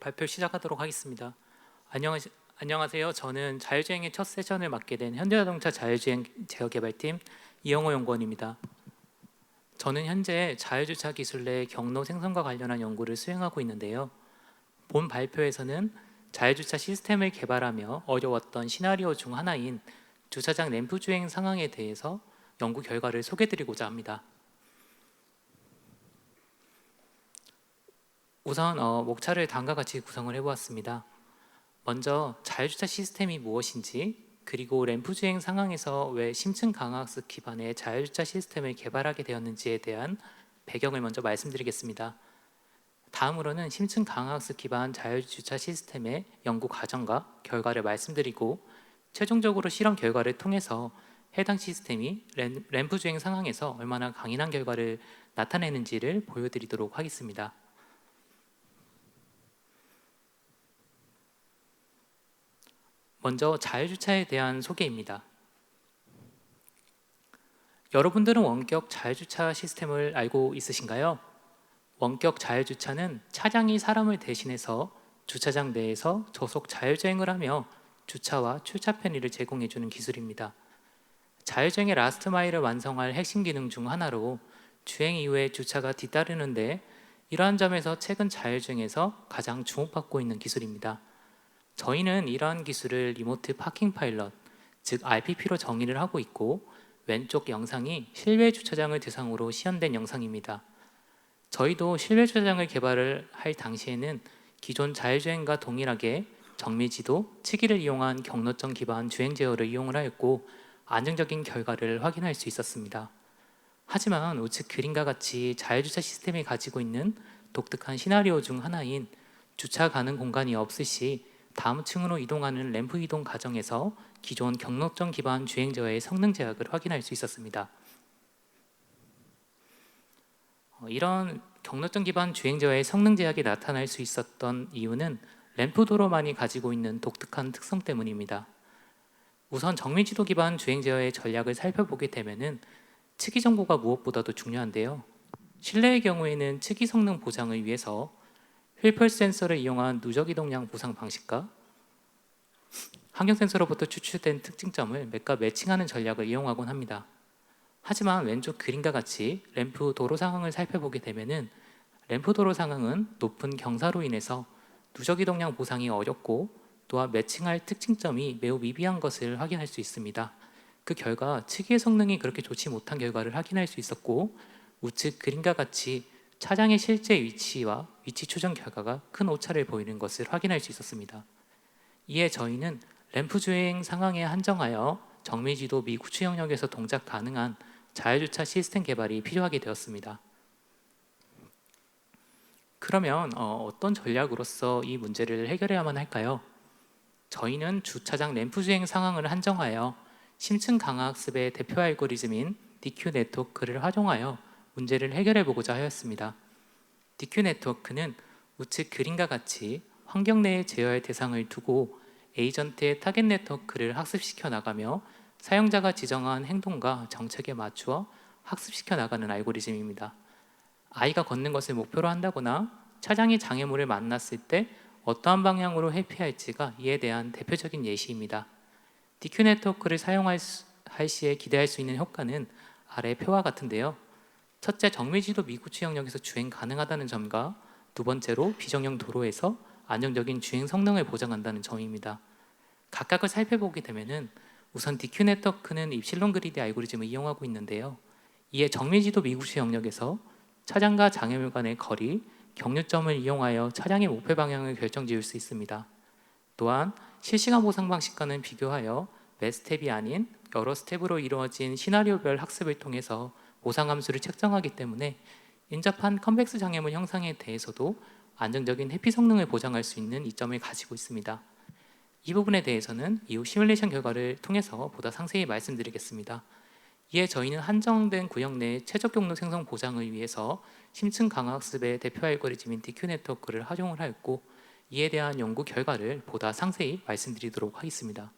발표 시작하도록 하겠습니다. 안녕하세요. 저는 자율주행의 첫 세션을 맡게 된 현대자동차 자율주행 제어개발팀 이영호 연구원입니다. 저는 현재 자율주차 기술 내 경로 생성과 관련한 연구를 수행하고 있는데요. 본 발표에서는 자율주차 시스템을 개발하며 어려웠던 시나리오 중 하나인 주차장 램프 주행 상황에 대해서 연구 결과를 소개드리고자 합니다. 우선 목차를 다음과 같이 구성을 해보았습니다. 먼저 자율주차 시스템이 무엇인지, 그리고 램프 주행 상황에서 왜 심층 강화학습 기반의 자율주차 시스템을 개발하게 되었는지에 대한 배경을 먼저 말씀드리겠습니다. 다음으로는 심층 강화학습 기반 자율주차 시스템의 연구 과정과 결과를 말씀드리고, 최종적으로 실험 결과를 통해서 해당 시스템이 램프 주행 상황에서 얼마나 강인한 결과를 나타내는지를 보여드리도록 하겠습니다. 먼저 자율주차에 대한 소개입니다. 여러분들은 원격 자율주차 시스템을 알고 있으신가요? 원격 자율주차는 차량이 사람을 대신해서 주차장 내에서 저속 자율주행을 하며 주차와 출차 편의를 제공해주는 기술입니다. 자율주행의 라스트 마일을 완성할 핵심 기능 중 하나로 주행 이후에 주차가 뒤따르는데, 이러한 점에서 최근 자율주행에서 가장 주목받고 있는 기술입니다. 저희는 이러한 기술을 리모트 파킹 파일럿, 즉 RPP로 정의를 하고 있고, 왼쪽 영상이 실외 주차장을 대상으로 시연된 영상입니다. 저희도 실외 주차장을 개발을 할 당시에는 기존 자율주행과 동일하게 정밀지도, 치기를 이용한 경로점 기반 주행 제어를 이용을 하였고, 안정적인 결과를 확인할 수 있었습니다. 하지만 우측 그림과 같이 자율주차 시스템이 가지고 있는 독특한 시나리오 중 하나인 주차 가능 공간이 없을 시 다음 층으로 이동하는 램프 이동 과정에서 기존 경로점 기반 주행 제어의 성능 제약을 확인할 수 있었습니다. 이런 경로점 기반 주행 제어의 성능 제약이 나타날 수 있었던 이유는 램프 도로만이 가지고 있는 독특한 특성 때문입니다. 우선 정밀지도 기반 주행 제어의 전략을 살펴보게 되면은 측이 정보가 무엇보다도 중요한데요. 실내의 경우에는 측이 성능 보장을 위해서 휠펄 센서를 이용한 누적 이동량 보상 방식과 환경 센서로부터 추출된 특징점을 맥과 매칭하는 전략을 이용하곤 합니다. 하지만 왼쪽 그림과 같이 램프 도로 상황을 살펴보게 되면은 램프 도로 상황은 높은 경사로 인해서 누적 이동량 보상이 어렵고, 또한 매칭할 특징점이 매우 미비한 것을 확인할 수 있습니다. 그 결과 측의 성능이 그렇게 좋지 못한 결과를 확인할 수 있었고, 우측 그림과 같이 차량의 실제 위치와 위치 추정 결과가 큰 오차를 보이는 것을 확인할 수 있었습니다. 이에 저희는 램프 주행 상황에 한정하여 정밀지도 미 구추 영역에서 동작 가능한 자율주차 시스템 개발이 필요하게 되었습니다. 그러면 어떤 전략으로서 이 문제를 해결해야만 할까요? 저희는 주차장 램프 주행 상황을 한정하여 심층 강화학습의 대표 알고리즘인 DQ 네트워크를 활용하여 문제를 해결해 보고자 하였습니다. DQ 네트워크는 우측 그림과 같이 환경 내에 제어할 대상을 두고 에이전트의 타겟 네트워크를 학습시켜 나가며 사용자가 지정한 행동과 정책에 맞추어 학습시켜 나가는 알고리즘입니다. 아이가 걷는 것을 목표로 한다거나 차량이 장애물을 만났을 때 어떠한 방향으로 회피할지가 이에 대한 대표적인 예시입니다. DQ 네트워크를 사용할 시에 기대할 수 있는 효과는 아래 표와 같은데요. 첫째, 정밀지도 미구추 영역에서 주행 가능하다는 점과, 두 번째로 비정형 도로에서 안정적인 주행 성능을 보장한다는 점입니다. 각각을 살펴보게 되면은 우선 DQ 네트워크는 입실론 그리드 알고리즘을 이용하고 있는데요. 이에 정밀지도 미구추 영역에서 차량과 장애물 간의 거리, 경류점을 이용하여 차량의 목표 방향을 결정지을 수 있습니다. 또한 실시간 보상 방식과는 비교하여 몇 스텝이 아닌 여러 스텝으로 이루어진 시나리오별 학습을 통해서 보상 함수를 책정하기 때문에 인접한 컨벡스 장애물 형상에 대해서도 안정적인 회피 성능을 보장할 수 있는 이점을 가지고 있습니다. 이 부분에 대해서는 이후 시뮬레이션 결과를 통해서 보다 상세히 말씀드리겠습니다. 이에 저희는 한정된 구역 내 최적 경로 생성 보장을 위해서 심층 강화학습의 대표 알고리즘인 DQ 네트워크를 활용을 하였고, 이에 대한 연구 결과를 보다 상세히 말씀드리도록 하겠습니다.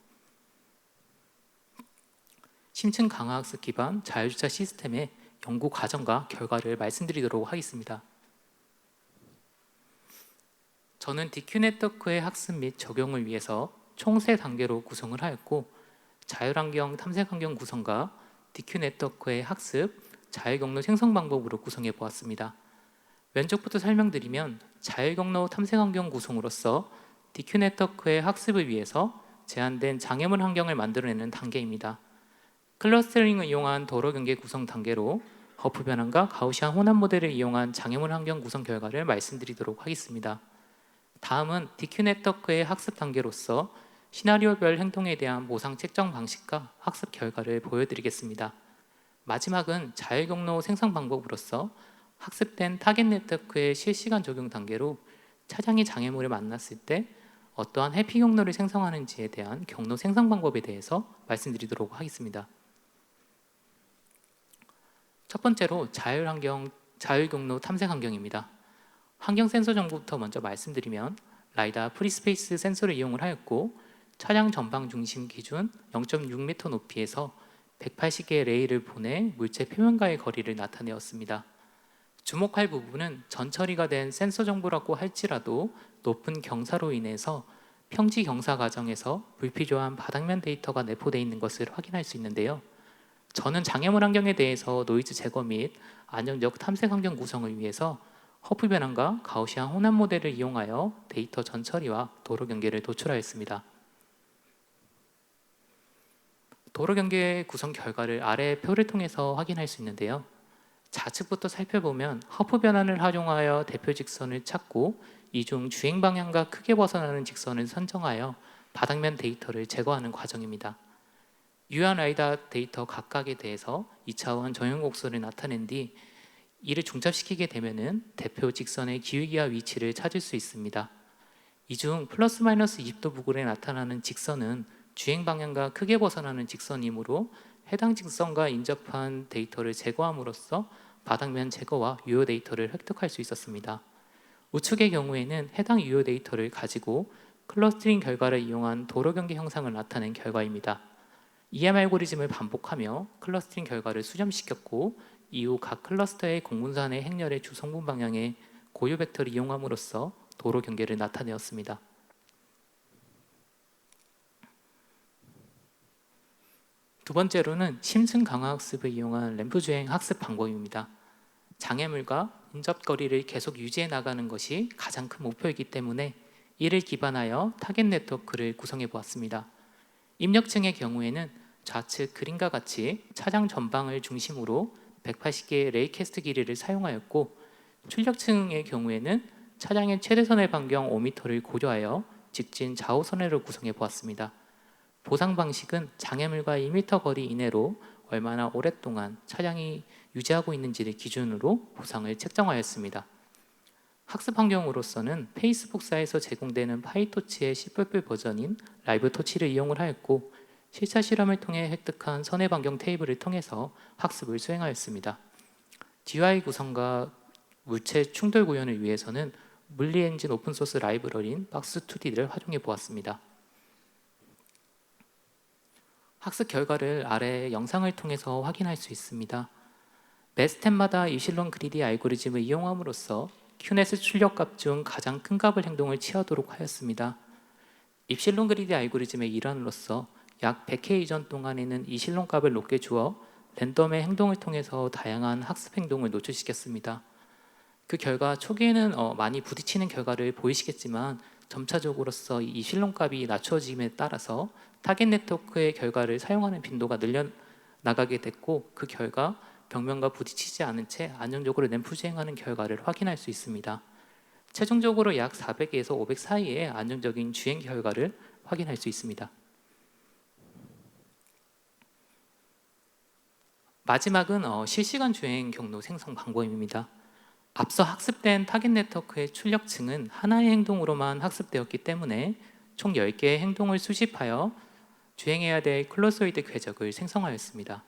심층 강화학습 기반 자율주차 시스템의 연구 과정과 결과를 말씀드리도록 하겠습니다. 저는 DQ 네트워크의 학습 및 적용을 위해서 총 3단계로 구성을 하였고, 자율환경 탐색환경 구성과 DQ 네트워크의 학습, 자율경로 생성 방법으로 구성해 보았습니다. 왼쪽부터 설명드리면 자율경로 탐색환경 구성으로서 DQ 네트워크의 학습을 위해서 제한된 장애물 환경을 만들어내는 단계입니다. 클러스터링을 이용한 도로 경계 구성 단계로 허프 변환과 가우시안 혼합 모델을 이용한 장애물 환경 구성 결과를 말씀드리도록 하겠습니다. 다음은 DQ 네트워크의 학습 단계로서 시나리오별 행동에 대한 모상 책정 방식과 학습 결과를 보여드리겠습니다. 마지막은 자율경로 생성 방법으로서 학습된 타겟 네트워크의 실시간 적용 단계로 차량이 장애물을 만났을 때 어떠한 해피 경로를 생성하는지에 대한 경로 생성 방법에 대해서 말씀드리도록 하겠습니다. 첫 번째로 자율경로 탐색 환경입니다. 환경 센서 정보부터 먼저 말씀드리면 라이다 프리스페이스 센서를 이용을 하였고, 차량 전방 중심 기준 0.6m 높이에서 180개의 레이를 보내 물체 표면과의 거리를 나타내었습니다. 주목할 부분은 전처리가 된 센서 정보라고 할지라도 높은 경사로 인해서 평지 경사 과정에서 불필요한 바닥면 데이터가 내포되어 있는 것을 확인할 수 있는데요. 저는 장애물 환경에 대해서 노이즈 제거 및 안정적 탐색 환경 구성을 위해서 허프 변환과 가우시안 혼합 모델을 이용하여 데이터 전처리와 도로 경계를 도출하였습니다. 도로 경계 구성 결과를 아래 표를 통해서 확인할 수 있는데요. 좌측부터 살펴보면 허프 변환을 활용하여 대표 직선을 찾고 이 중 주행 방향과 크게 벗어나는 직선을 선정하여 바닥면 데이터를 제거하는 과정입니다. 유한 라이다 데이터 각각에 대해서 2차원 전용 곡선을 나타낸 뒤 이를 중첩시키게 되면 대표 직선의 기울기와 위치를 찾을 수 있습니다. 이 중 플러스 마이너스 20도 부근에 나타나는 직선은 주행 방향과 크게 벗어나는 직선이므로 해당 직선과 인접한 데이터를 제거함으로써 바닥면 제거와 유효 데이터를 획득할 수 있었습니다. 우측의 경우에는 해당 유효 데이터를 가지고 클러스터링 결과를 이용한 도로 경계 형상을 나타낸 결과입니다. EM 알고리즘을 반복하며 클러스터링 결과를 수렴시켰고, 이후 각 클러스터의 공분산의 행렬의 주성분 방향의 고유 벡터를 이용함으로써 도로 경계를 나타내었습니다. 두 번째로는 심층 강화 학습을 이용한 램프 주행 학습 방법입니다. 장애물과 인접거리를 계속 유지해 나가는 것이 가장 큰 목표이기 때문에 이를 기반하여 타겟 네트워크를 구성해 보았습니다. 입력층의 경우에는 좌측 그림과 같이 차량 전방을 중심으로 180개의 레이캐스트 길이를 사용하였고, 출력층의 경우에는 차량의 최대선의 반경 5m를 고려하여 직진 좌우 선회를 구성해 보았습니다. 보상 방식은 장애물과 2m 거리 이내로 얼마나 오랫동안 차량이 유지하고 있는지를 기준으로 보상을 책정하였습니다. 학습 환경으로서는 페이스북사에서 제공되는 파이토치의 C++ 버전인 라이브 토치를 이용을 하였고, 실차 실험을 통해 획득한 선의 반경 테이블을 통해서 학습을 수행하였습니다. GUI 구성과 물체 충돌 구현을 위해서는 물리 엔진 오픈소스 라이브러리인 박스2D를 활용해 보았습니다. 학습 결과를 아래 영상을 통해서 확인할 수 있습니다. 매 스텝마다 이실론 그리디 알고리즘을 이용함으로써 큐넷의 출력값 중 가장 큰 값을 행동을 취하도록 하였습니다. 입실론 그리디 알고리즘의 일환으로서 약 100회 이전 동안에는 이실론 값을 높게 주어 랜덤의 행동을 통해서 다양한 학습 행동을 노출시켰습니다. 그 결과 초기에는 많이 부딪히는 결과를 보이시겠지만, 점차적으로서 이 이실론 값이 낮춰짐에 따라서 타겟 네트워크의 결과를 사용하는 빈도가 늘려나가게 됐고, 그 결과 벽면과 부딪히지 않은 채 안정적으로 램프 주행하는 결과를 확인할 수 있습니다. 최종적으로 약 400에서 500 사이의 안정적인 주행 결과를 확인할 수 있습니다. 마지막은 실시간 주행 경로 생성 방법입니다. 앞서 학습된 타겟 네트워크의 출력층은 하나의 행동으로만 학습되었기 때문에 총 10개의 행동을 수집하여 주행해야 될 클로소이드 궤적을 생성하였습니다.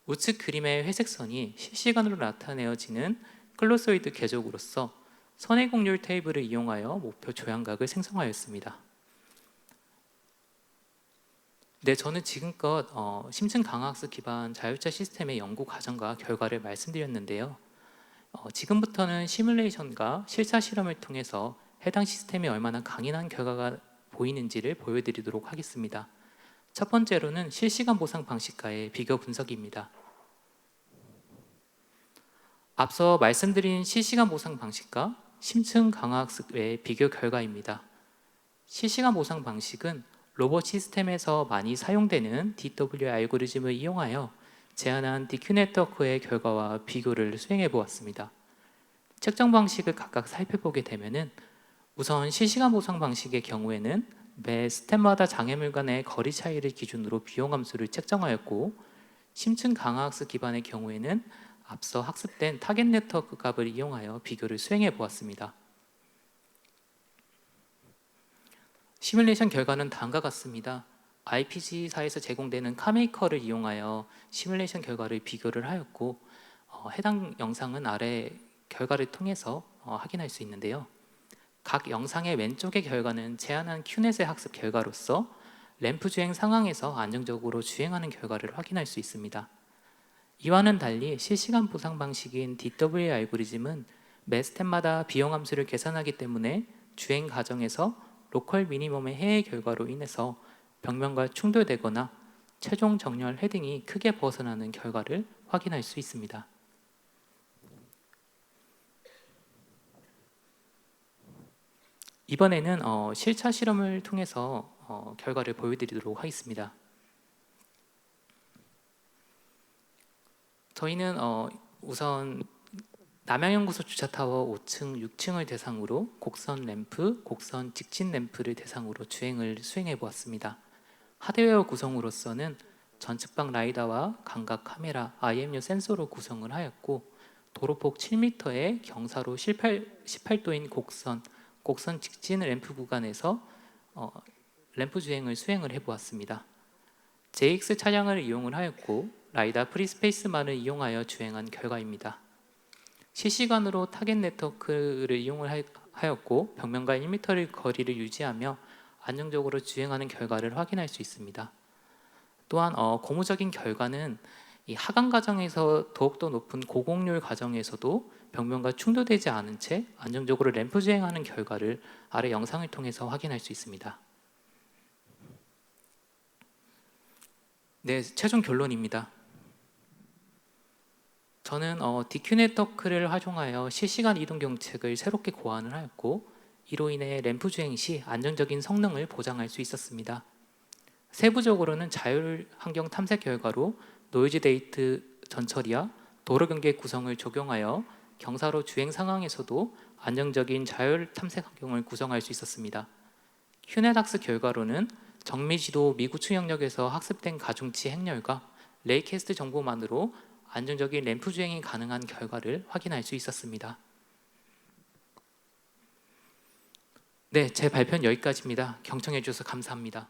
우측 그림의 회색 선이 실시간으로 나타내어지는 클로소이드 궤적으로서 선의 곡률 테이블을 이용하여 목표 조향각을 생성하였습니다. 네, 저는 지금껏 심층 강화학습 기반 자율차 시스템의 연구 과정과 결과를 말씀드렸는데요. 지금부터는 시뮬레이션과 실사 실험을 통해서 해당 시스템이 얼마나 강인한 결과가 보이는지를 보여드리도록 하겠습니다. 첫 번째로는 실시간 보상 방식과의 비교 분석입니다. 앞서 말씀드린 실시간 보상 방식과 심층 강화학습의 비교 결과입니다. 실시간 보상 방식은 로봇 시스템에서 많이 사용되는 DW 알고리즘을 이용하여 제안한 DQ 네트워크의 결과와 비교를 수행해 보았습니다. 측정 방식을 각각 살펴보게 되면은 우선 실시간 보상 방식의 경우에는 매 스텝마다 장애물 간의 거리 차이를 기준으로 비용 함수를 책정하였고, 심층 강화학습 기반의 경우에는 앞서 학습된 타겟 네트워크 값을 이용하여 비교를 수행해 보았습니다. 시뮬레이션 결과는 다음과 같습니다. IPG사에서 제공되는 카메이커를 이용하여 시뮬레이션 결과를 비교를 하였고, 해당 영상은 아래 결과를 통해서 확인할 수 있는데요. 각 영상의 왼쪽의 결과는 제안한 큐넷의 학습 결과로서 램프 주행 상황에서 안정적으로 주행하는 결과를 확인할 수 있습니다. 이와는 달리 실시간 보상 방식인 DW 알고리즘은 매 스텝마다 비용 함수를 계산하기 때문에 주행 과정에서 로컬 미니멈의 해외 결과로 인해서 벽면과 충돌되거나 최종 정렬 헤딩이 크게 벗어나는 결과를 확인할 수 있습니다. 이번에는 실차 실험을 통해서 결과를 보여드리도록 하겠습니다. 저희는 우선 남양연구소 주차타워 5층, 6층을 대상으로 곡선 램프, 곡선 직진 램프를 대상으로 주행을 수행해 보았습니다. 하드웨어 구성으로서는 전측방 라이다와 감각 카메라, IMU 센서로 구성을 하였고, 도로폭 7m의 경사로 18도인 곡선 직진 램프 구간에서 램프 주행을 수행을 해보았습니다. JX 차량을 이용을 하였고, 라이다 프리스페이스만을 이용하여 주행한 결과입니다. 실시간으로 타겟 네트워크를 이용을 하였고, 벽면과 1m의 거리를 유지하며 안정적으로 주행하는 결과를 확인할 수 있습니다. 또한 고무적인 결과는 이 하강 과정에서 더욱더 높은 고곡률 과정에서도 벽면과 충돌되지 않은 채 안정적으로 램프 주행하는 결과를 아래 영상을 통해서 확인할 수 있습니다. 네, 최종 결론입니다. 저는 DQ 네트워크를 활용하여 실시간 이동 경책을 새롭게 고안을 하였고, 이로 인해 램프 주행 시 안정적인 성능을 보장할 수 있었습니다. 세부적으로는 자율 환경 탐색 결과로 노이즈 데이트 전처리와 도로 경계 구성을 적용하여 경사로 주행 상황에서도 안정적인 자율 탐색 환경을 구성할 수 있었습니다. 큐넷 학습 결과로는 정미지도 미구축 영역에서 학습된 가중치 행렬과 레이캐스트 정보만으로 안정적인 램프 주행이 가능한 결과를 확인할 수 있었습니다. 네, 제 발표는 여기까지입니다. 경청해 주셔서 감사합니다.